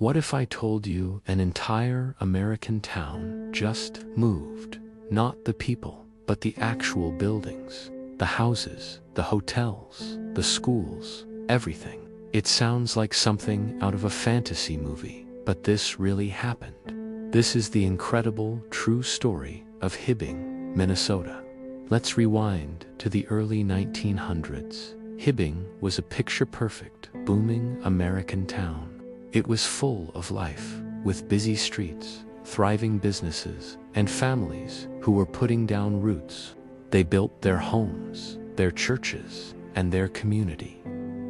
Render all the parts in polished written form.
What if I told you an entire American town just moved? Not the people, but the actual buildings, the houses, the hotels, the schools, everything. It sounds like something out of a fantasy movie, but this really happened. This is the incredible, true story of Hibbing, Minnesota. Let's rewind to the early 1900s. Hibbing was a picture-perfect, booming American town. It was full of life, with busy streets, thriving businesses, and families who were putting down roots. They built their homes, their churches, and their community,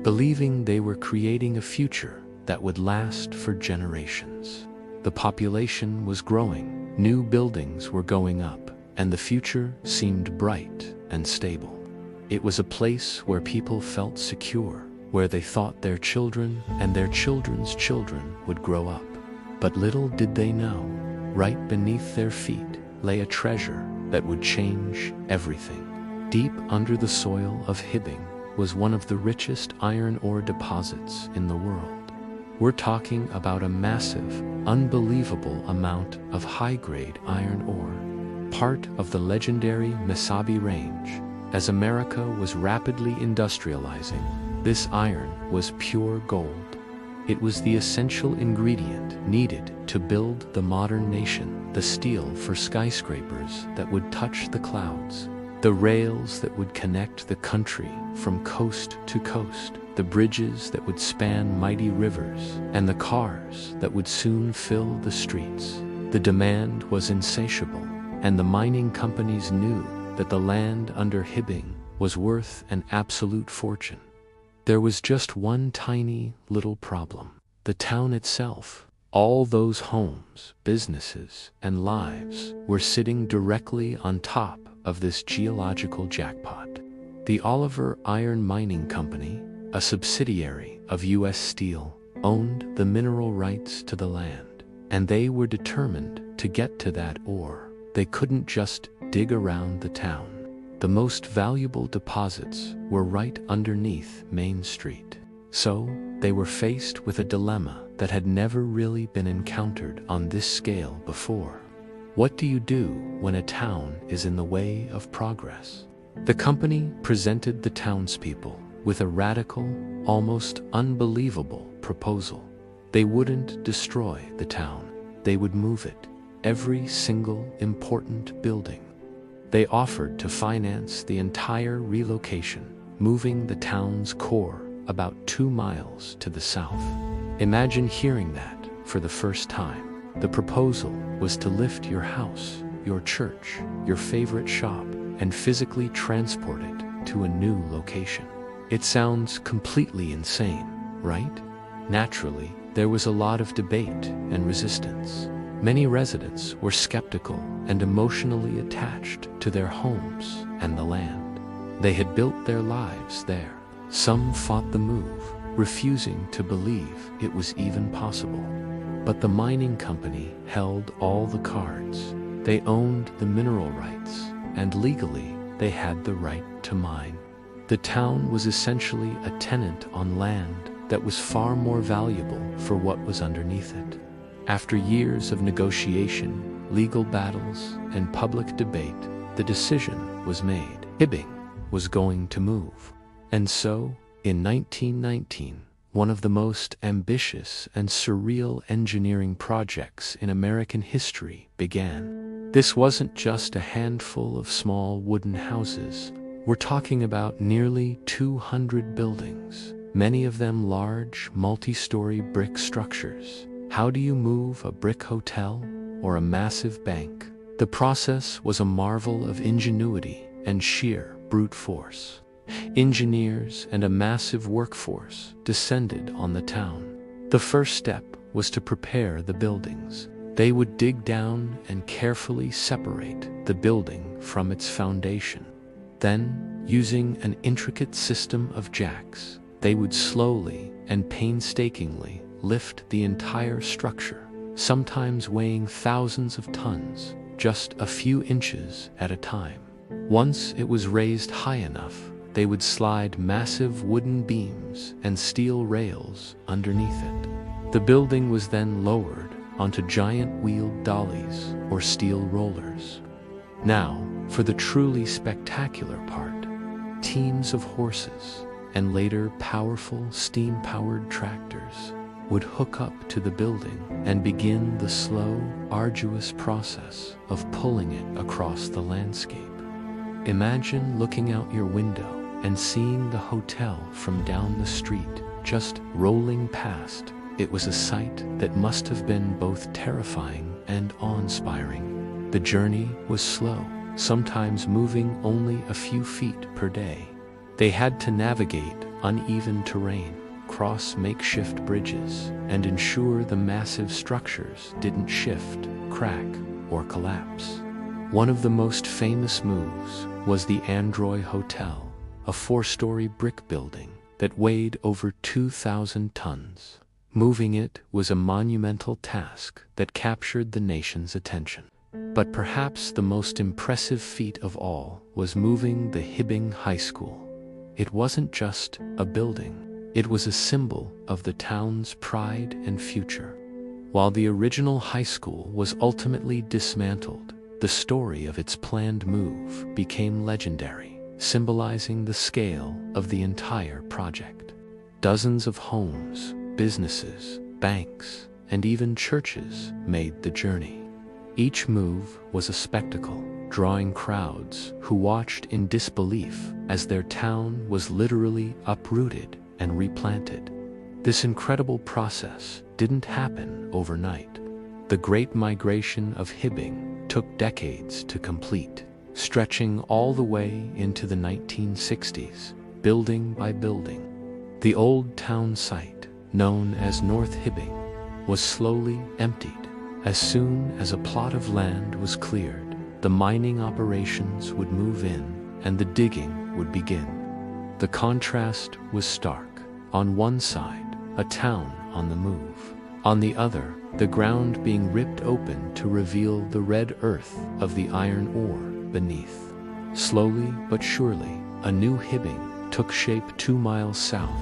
believing they were creating a future that would last for generations. The population was growing, new buildings were going up, and the future seemed bright and stable. It was a place where people felt secure, where they thought their children and their children's children would grow up. But little did they know, right beneath their feet lay a treasure that would change everything. Deep under the soil of Hibbing was one of the richest iron ore deposits in the world. We're talking about a massive, unbelievable amount of high-grade iron ore, part of the legendary Mesabi Range. As America was rapidly industrializing, this iron was pure gold. It was the essential ingredient needed to build the modern nation, the steel for skyscrapers that would touch the clouds, the rails that would connect the country from coast to coast, the bridges that would span mighty rivers, and the cars that would soon fill the streets. The demand was insatiable, and the mining companies knew that the land under Hibbing was worth an absolute fortune. There was just one tiny little problem. The town itself, all those homes, businesses, and lives were sitting directly on top of this geological jackpot. The Oliver Iron Mining Company, a subsidiary of U.S. Steel, owned the mineral rights to the land, and they were determined to get to that ore. They couldn't just dig around the town. The most valuable deposits were right underneath Main Street. So, they were faced with a dilemma that had never really been encountered on this scale before. What do you do when a town is in the way of progress? The company presented the townspeople with a radical, almost unbelievable proposal. They wouldn't destroy the town. They would move it, every single important building. They offered to finance the entire relocation, moving the town's core about 2 miles to the south. Imagine hearing that for the first time. The proposal was to lift your house, your church, your favorite shop, and physically transport it to a new location. It sounds completely insane, right? Naturally, there was a lot of debate and resistance. Many residents were skeptical and emotionally attached to their homes and the land. They had built their lives there. Some fought the move, refusing to believe it was even possible. But the mining company held all the cards. They owned the mineral rights, and legally they had the right to mine. The town was essentially a tenant on land that was far more valuable for what was underneath it. After years of negotiation, legal battles, and public debate, the decision was made. Hibbing was going to move. And so, in 1919, one of the most ambitious and surreal engineering projects in American history began. This wasn't just a handful of small wooden houses. We're talking about nearly 200 buildings, many of them large, multi-story brick structures. How do you move a brick hotel or a massive bank? The process was a marvel of ingenuity and sheer brute force. Engineers and a massive workforce descended on the town. The first step was to prepare the buildings. They would dig down and carefully separate the building from its foundation. Then, using an intricate system of jacks, they would slowly and painstakingly lift the entire structure, sometimes weighing thousands of tons, just a few inches at a time. Once it was raised high enough, they would slide massive wooden beams and steel rails underneath it. The building was then lowered onto giant wheeled dollies or steel rollers. Now, for the truly spectacular part, teams of horses and later powerful steam-powered tractors would hook up to the building and begin the slow, arduous process of pulling it across the landscape. Imagine looking out your window and seeing the hotel from down the street just rolling past. It was a sight that must have been both terrifying and awe-inspiring. The journey was slow, sometimes moving only a few feet per day. They had to navigate uneven terrain, cross makeshift bridges, and ensure the massive structures didn't shift, crack, or collapse. One of the most famous moves was the Androy Hotel, a 4-story brick building that weighed over 2,000 tons. Moving it was a monumental task that captured the nation's attention. But perhaps the most impressive feat of all was moving the Hibbing High School. It wasn't just a building, it was a symbol of the town's pride and future. While the original high school was ultimately dismantled, the story of its planned move became legendary, symbolizing the scale of the entire project. Dozens of homes, businesses, banks, and even churches made the journey. Each move was a spectacle, drawing crowds who watched in disbelief as their town was literally uprooted and replanted. This incredible process didn't happen overnight. The Great Migration of Hibbing took decades to complete, stretching all the way into the 1960s, building by building. The old town site, known as North Hibbing, was slowly emptied. As soon as a plot of land was cleared, the mining operations would move in and the digging would begin. The contrast was stark. On one side, a town on the move. On the other, the ground being ripped open to reveal the red earth of the iron ore beneath. Slowly but surely, a new Hibbing took shape 2 miles south.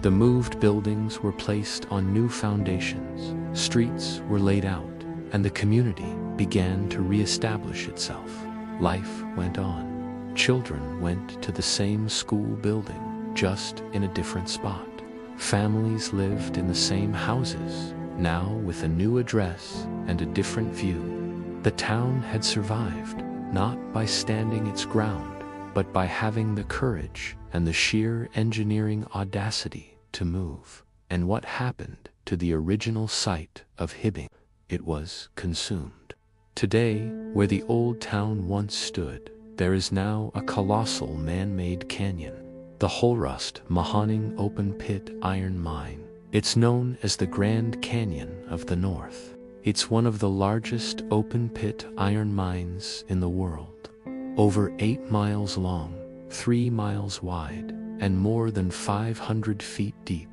The moved buildings were placed on new foundations, streets were laid out, and the community began to re-establish itself. Life went on. Children went to the same school building, just in a different spot. Families lived in the same houses, now with a new address and a different view. The town had survived, not by standing its ground, but by having the courage and the sheer engineering audacity to move. And what happened to the original site of Hibbing? It was consumed. Today, where the old town once stood, there is now a colossal man-made canyon, the Holrust Mahoning open-pit iron mine. It's known as the Grand Canyon of the North. It's one of the largest open-pit iron mines in the world. Over 8 miles long, 3 miles wide, and more than 500 feet deep.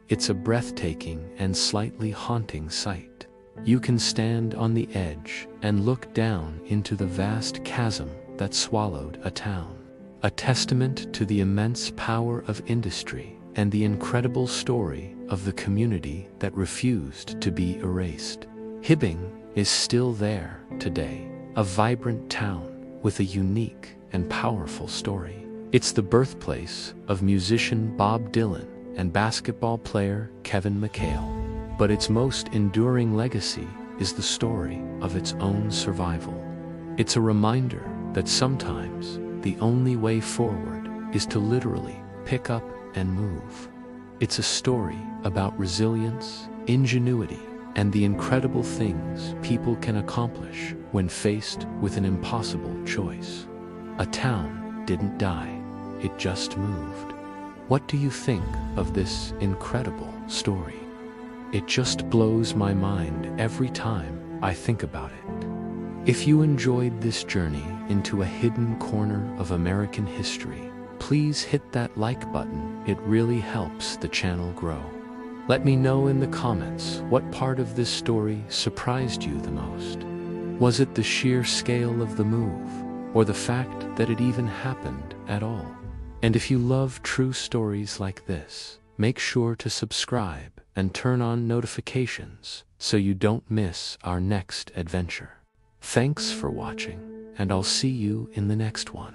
It's a breathtaking and slightly haunting sight. You can stand on the edge and look down into the vast chasm that swallowed a town. A testament to the immense power of industry and the incredible story of the community that refused to be erased. Hibbing is still there today, a vibrant town with a unique and powerful story. It's the birthplace of musician Bob Dylan and basketball player Kevin McHale. But its most enduring legacy is the story of its own survival. It's a reminder that sometimes the only way forward is to literally pick up and move. It's a story about resilience, ingenuity, and the incredible things people can accomplish when faced with an impossible choice. A town didn't die, it just moved. What do you think of this incredible story? It just blows my mind every time I think about it. If you enjoyed this journey into a hidden corner of American history, please hit that like button. It really helps the channel grow. Let me know in the comments what part of this story surprised you the most. Was it the sheer scale of the move, or the fact that it even happened at all? And if you love true stories like this, make sure to subscribe and turn on notifications so you don't miss our next adventure. Thanks for watching, and I'll see you in the next one.